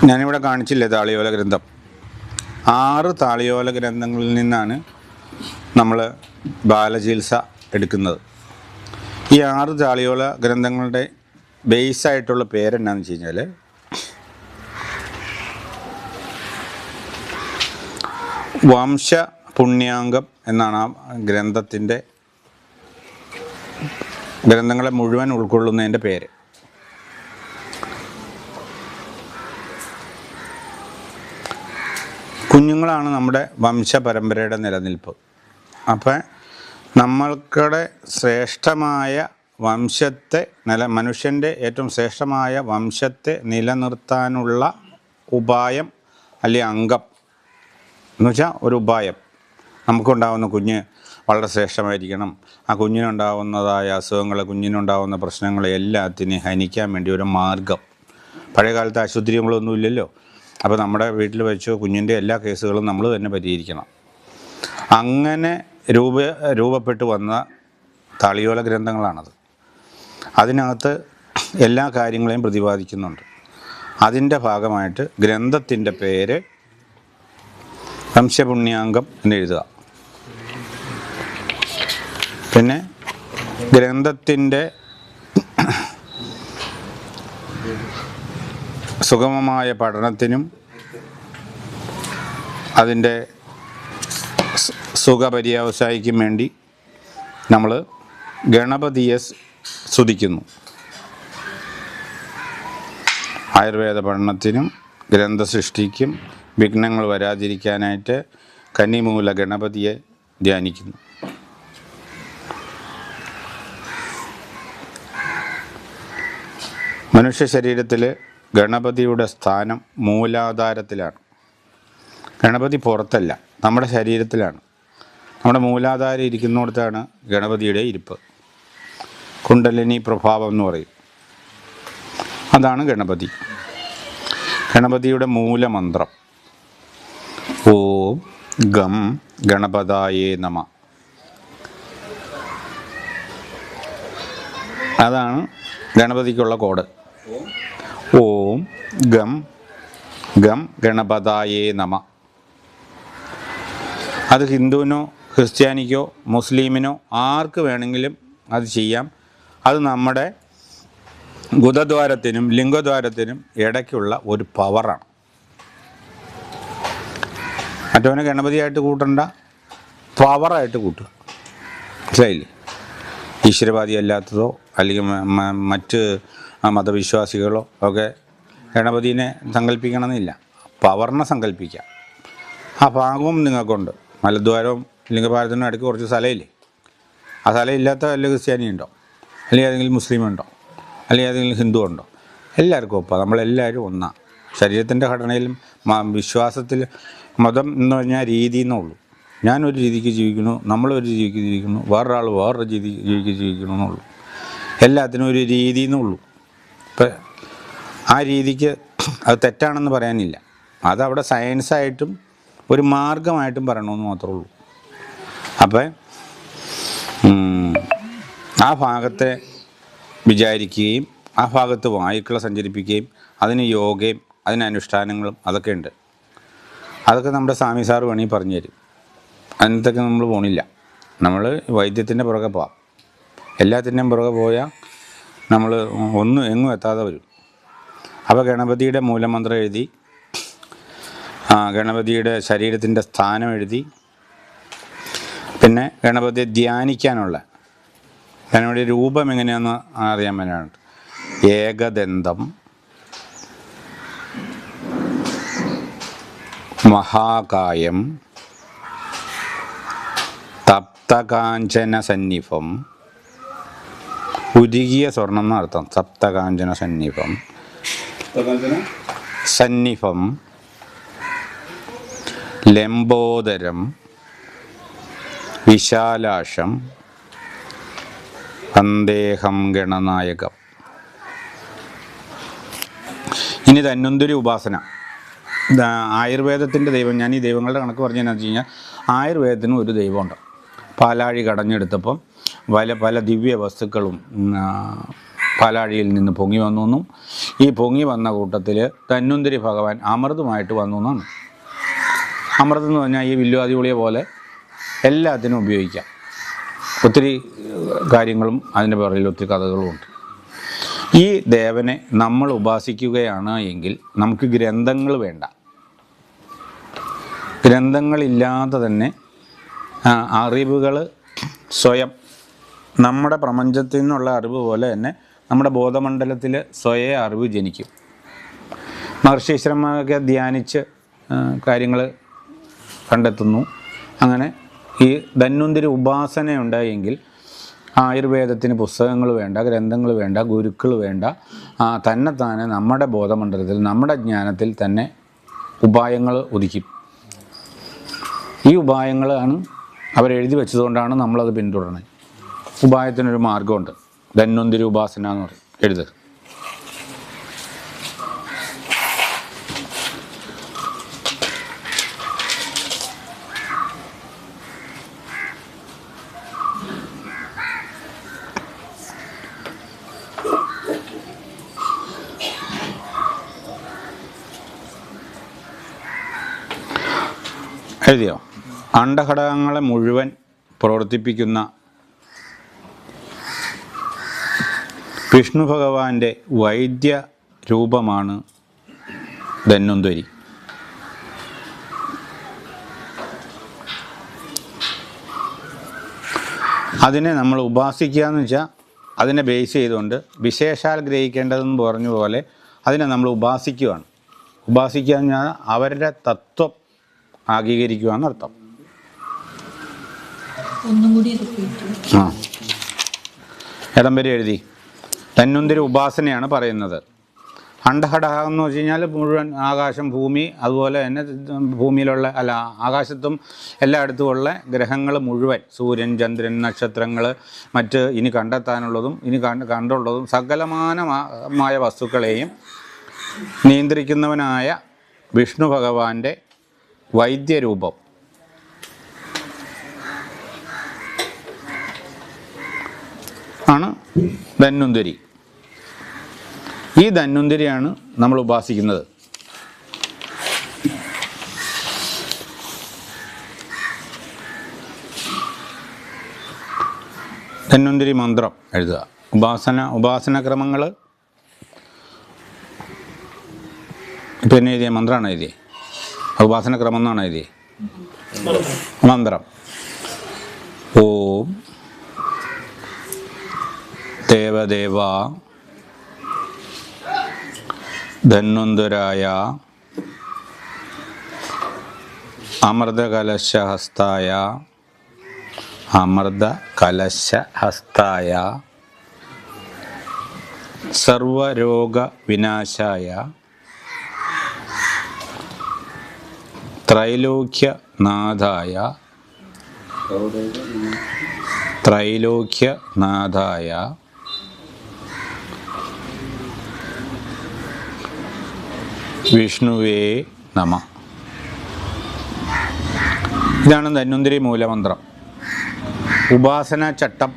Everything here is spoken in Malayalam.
ഞാനിവിടെ കാണിച്ചില്ലേ താളിയോല ഗ്രന്ഥം. 6 താളിയോല ഗ്രന്ഥങ്ങളിൽ നിന്നാണ് നമ്മൾ ബാലചികിത്സ എടുക്കുന്നത്. ഈ 6 താളിയോല ഗ്രന്ഥങ്ങളുടെ ബേസായിട്ടുള്ള പേരെന്നാന്ന് വെച്ച് കഴിഞ്ഞാൽ വംശ പുണ്യാംഗം എന്നാണ് ആ ഗ്രന്ഥങ്ങളെ മുഴുവൻ ഉൾക്കൊള്ളുന്നതിൻ്റെ പേര്. കുഞ്ഞുങ്ങളാണ് നമ്മുടെ വംശപരമ്പരയുടെ നിലനിൽപ്പ്. അപ്പം നമ്മൾക്കുടെ ശ്രേഷ്ഠമായ മനുഷ്യൻ്റെ ഏറ്റവും ശ്രേഷ്ഠമായ വംശത്തെ നിലനിർത്താനുള്ള ഉപായം അല്ലെങ്കിൽ അംഗം എന്ന് വെച്ചാൽ ഒരു ഉപായം. നമുക്കുണ്ടാകുന്ന കുഞ്ഞ് വളരെ ശ്രേഷ്ഠമായിരിക്കണം. ആ കുഞ്ഞിനുണ്ടാകുന്നതായ അസുഖങ്ങൾ, കുഞ്ഞിനുണ്ടാകുന്ന പ്രശ്നങ്ങൾ എല്ലാത്തിനെയും ഹനിക്കാൻ വേണ്ടി ഒരു മാർഗം. പഴയ കാലത്ത് ആശുപത്രികളൊന്നുമില്ലല്ലോ. അപ്പോൾ നമ്മുടെ വീട്ടിൽ വെച്ച് കുഞ്ഞിൻ്റെ എല്ലാ കേസുകളും നമ്മൾ തന്നെ പരിഹരിക്കണം. അങ്ങനെ രൂപപ്പെട്ടു വന്ന താളിയോല ഗ്രന്ഥങ്ങളാണത്. അതിനകത്ത് എല്ലാ കാര്യങ്ങളെയും പ്രതിപാദിക്കുന്നുണ്ട്. അതിൻ്റെ ഭാഗമായിട്ട് ഗ്രന്ഥത്തിൻ്റെ പേര് വംശപുണ്യാംഗം എന്നെഴുതുക. പിന്നെ ഗ്രന്ഥത്തിൻ്റെ സുഗമമായ പഠനത്തിനും അതിൻ്റെ സുഖപര്യവസായിക്കും വേണ്ടി നമ്മൾ ഗണപതിയെ സ്തുതിക്കുന്നു. ആയുർവേദ പഠനത്തിനും ഗ്രന്ഥസൃഷ്ടിക്കും വിഘ്നങ്ങൾ വരാതിരിക്കാനായിട്ട് കന്നിമൂല ഗണപതിയെ ധ്യാനിക്കുന്നു. മനുഷ്യ ശരീരത്തിൽ ഗണപതിയുടെ സ്ഥാനം മൂലാധാരത്തിലാണ്. ഗണപതി പുറത്തല്ല, നമ്മുടെ ശരീരത്തിലാണ്. നമ്മുടെ മൂലാധാരം ഇരിക്കുന്നിടത്താണ് ഗണപതിയുടെ ഇരിപ്പ്. കുണ്ടലിനി പ്രഭാവം എന്ന് പറയും. അതാണ് ഗണപതി. ഗണപതിയുടെ മൂലമന്ത്രം ഓം ഗം ഗണപതായേ നമ. അതാണ് ഗണപതിക്കുള്ള കോഡ്. ഓം ഗം ഗം ഗണപതായേ നമ. അത് ഹിന്ദുവിനോ ക്രിസ്ത്യാനിക്കോ മുസ്ലിമിനോ ആർക്ക് വേണമെങ്കിലും അത് ചെയ്യാം. അത് നമ്മുടെ ഗുദദ്വാരത്തിനും ലിംഗദ്വാരത്തിനും ഇടയ്ക്കുള്ള ഒരു പവറാണ്. മറ്റവനെ ഗണപതിയായിട്ട് കൂട്ടണ്ട, പവറായിട്ട് കൂട്ടുക. മനസ്സിലായില്ലേ? ഈശ്വരവാദി അല്ലാത്തതോ അല്ലെങ്കിൽ മറ്റ് മതവിശ്വാസികളോ ഒക്കെ ഗണപതിനെ സങ്കല്പിക്കണമെന്നില്ല, പവറിനെ സങ്കല്പിക്കാം. ആ ഭാഗവും നിങ്ങൾക്കുണ്ട്. മലദ്വാരവും ലിംഗഭാരത്തിനും ഇടയ്ക്ക് കുറച്ച് സ്ഥലമില്ലേ? ആ സ്ഥലം ഇല്ലാത്ത വല്ല ക്രിസ്ത്യാനി ഉണ്ടോ? അല്ലെങ്കിൽ ഏതെങ്കിലും മുസ്ലിം ഉണ്ടോ? അല്ലെങ്കിൽ ഏതെങ്കിലും ഹിന്ദു ഉണ്ടോ? എല്ലാവർക്കും ഒപ്പം. നമ്മളെല്ലാവരും ഒന്നാണ്. ശരീരത്തിൻ്റെ ഘടനയിലും വിശ്വാസത്തിൽ മതം എന്ന് പറഞ്ഞാൽ രീതി എന്നുള്ളൂ. ഞാനൊരു രീതിക്ക് ജീവിക്കുന്നു, നമ്മളൊരു രീതിക്ക് ജീവിക്കുന്നു, വേറൊരാൾ വേറൊരു രീതിക്ക് ജീവിക്കണമെന്നുള്ളൂ. എല്ലാത്തിനും ഒരു രീതി എന്നുള്ളൂ. ഇപ്പം ആ രീതിക്ക് അത് തെറ്റാണെന്ന് പറയാനില്ല. അതവിടെ സയൻസായിട്ടും ഒരു മാർഗമായിട്ടും പറയണമെന്ന് മാത്രമേ ഉള്ളൂ. അപ്പം ആ ഭാഗത്തെ വിചാരിക്കുകയും ആ ഭാഗത്ത് വായുക്കളെ സഞ്ചരിപ്പിക്കുകയും അതിന് യോഗയും അതിന് അനുഷ്ഠാനങ്ങളും അതൊക്കെ ഉണ്ട്. അതൊക്കെ നമ്മുടെ സ്വാമി സാർ വേണമെങ്കിൽ പറഞ്ഞു തരും. അതിനകത്തൊക്കെ നമ്മൾ പോണില്ല. നമ്മൾ വൈദ്യത്തിൻ്റെ പുറകെ പോവാം. എല്ലാത്തിൻ്റെയും പുറകെ പോയാൽ നമ്മൾ ഒന്നും എങ്ങും എത്താതെ വരും. അപ്പോൾ ഗണപതിയുടെ മൂലമന്ത്രം എഴുതി, ഗണപതിയുടെ ശരീരത്തിൻ്റെ സ്ഥാനം എഴുതി, പിന്നെ ഗണപതിയെ ധ്യാനിക്കാനുള്ള ഗണപതിയുടെ രൂപം എങ്ങനെയാണെന്ന് അറിയാൻ വേണ്ടിയാണ്. ഏകദന്തം, മഹാകായം, സപ്തകാഞ്ചന സന്നിഭം. ഉരുകിയ സ്വർണം എന്നർത്ഥം. സപ്തകാഞ്ചന സന്നിഭം, സന്നിഭം, ലംബോദരം, വിശാലാക്ഷം, വന്ദേഹം ഗണനായകം. ഇനി ധന്വന്തരി ഉപാസന. ആയുർവേദത്തിൻ്റെ ദൈവം. ഞാൻ ഈ ദൈവങ്ങളുടെ കണക്ക് പറഞ്ഞതെന്ന് വെച്ച് കഴിഞ്ഞാൽ ആയുർവേദത്തിന് ഒരു ദൈവമുണ്ട്. പാലാഴി കടഞ്ഞെടുത്തപ്പം പല ദിവ്യ വസ്തുക്കളും പാലാഴിയിൽ നിന്ന് പൊങ്ങി വന്നു എന്നും ഈ പൊങ്ങി വന്ന കൂട്ടത്തിൽ ധന്വന്തരി ഭഗവാൻ അമൃതമായിട്ട് വന്നു എന്നാണ്. അമൃതം എന്ന് പറഞ്ഞാൽ ഈ വില്വാദിഗുളിയെ പോലെ എല്ലാത്തിനും ഉപയോഗിക്കാം. ഒത്തിരി കാര്യങ്ങളും അതിൻ്റെ പുറകിൽ ഒത്തിരി കഥകളുമുണ്ട്. ഈ ദേവനെ നമ്മൾ ഉപാസിക്കുകയാണ് എങ്കിൽ നമുക്ക് ഗ്രന്ഥങ്ങൾ വേണ്ട. ഗ്രന്ഥങ്ങളില്ലാതെ തന്നെ അറിവുകൾ സ്വയം നമ്മുടെ പ്രപഞ്ചത്തിൽ നിന്നുള്ള അറിവ് പോലെ തന്നെ നമ്മുടെ ബോധമണ്ഡലത്തിൽ സ്വയം അറിവ് ജനിക്കും. മഹർഷീശ്വരന്മാരൊക്കെ ധ്യാനിച്ച് കാര്യങ്ങൾ കണ്ടെത്തുന്നു. അങ്ങനെ ഈ ധന്വന്തരി ഉപാസന ഉണ്ടായെങ്കിൽ ആയുർവേദത്തിന് പുസ്തകങ്ങൾ വേണ്ട, ഗ്രന്ഥങ്ങൾ വേണ്ട, ഗുരുക്കൾ വേണ്ട, തന്നെത്താനെ നമ്മുടെ ബോധമണ്ഡലത്തിൽ നമ്മുടെ ജ്ഞാനത്തിൽ തന്നെ ഉപായങ്ങൾ ഉദിക്കും. ഈ ഉപായങ്ങളാണ് അവരെഴുതി വെച്ചതുകൊണ്ടാണ് നമ്മളത് പിന്തുടരുന്നത്. ഉപായത്തിനൊരു മാർഗമുണ്ട്. ധന്വന്തരി ഉപാസന എന്ന് പറയും. എഴുത്. എഴുതിയോ? അണ്ഡഘടകങ്ങളെ മുഴുവൻ പ്രവർത്തിപ്പിക്കുന്ന വിഷ്ണു ഭഗവാന്റെ വൈദ്യ രൂപമാണ് ധന്വന്തരി. അതിനെ നമ്മൾ ഉപാസിക്കുക എന്ന് വെച്ചാൽ അതിനെ ബേസ് ചെയ്തുകൊണ്ട് വിശേഷാൽ ഗ്രഹിക്കേണ്ടതെന്ന് പറഞ്ഞ പോലെ അതിനെ നമ്മൾ ഉപാസിക്കുകയാണ്. ഉപാസിക്കുക എന്ന് പറഞ്ഞാൽ അവരുടെ തത്വം ആഗീകരിക്കുക എന്നർത്ഥം. ഇടം വരെ എഴുതി. ധന്വന്തരി ഉപാസനയാണ് പറയുന്നത്. അണ്ഡഘടകം എന്ന് വെച്ച് കഴിഞ്ഞാൽ മുഴുവൻ ആകാശം, ഭൂമി, അതുപോലെ തന്നെ ഭൂമിയിലുള്ള ആകാശത്തും എല്ലായിടത്തുമുള്ള ഗ്രഹങ്ങൾ മുഴുവൻ, സൂര്യൻ, ചന്ദ്രൻ, നക്ഷത്രങ്ങൾ, മറ്റ് ഇനി കണ്ടെത്താനുള്ളതും ഇനി കണ്ടുള്ളതും സകലമാനമായ വസ്തുക്കളെയും നിയന്ത്രിക്കുന്നവനായ വിഷ്ണു ഭഗവാന്റെ വൈദ്യരൂപം ആണ് ധന്വന്തരി. ഈ ധന്വന്തരിയാണ് നമ്മൾ ഉപാസിക്കുന്നത്. ധന്വന്തരി മന്ത്രം എഴുതുക. ഉപാസനക്രമങ്ങൾ പിന്നെ എഴുതിയ മന്ത്രമാണ് എഴുതിയത്. ഉപാസനക്രമം എന്നാണ് എഴുതിയത്. മന്ത്രം ഓം ദേവദേവ ധന്വന്തരായ അമൃതകലശഹസ്തായ സർവരോഗവിനാശായ ത്രൈലോക്യനാഥായ വിഷ്ണുവേ നമ. ഇതാണ് ധന്വന്തരി മൂലമന്ത്രം. ഉപാസന ചട്ടം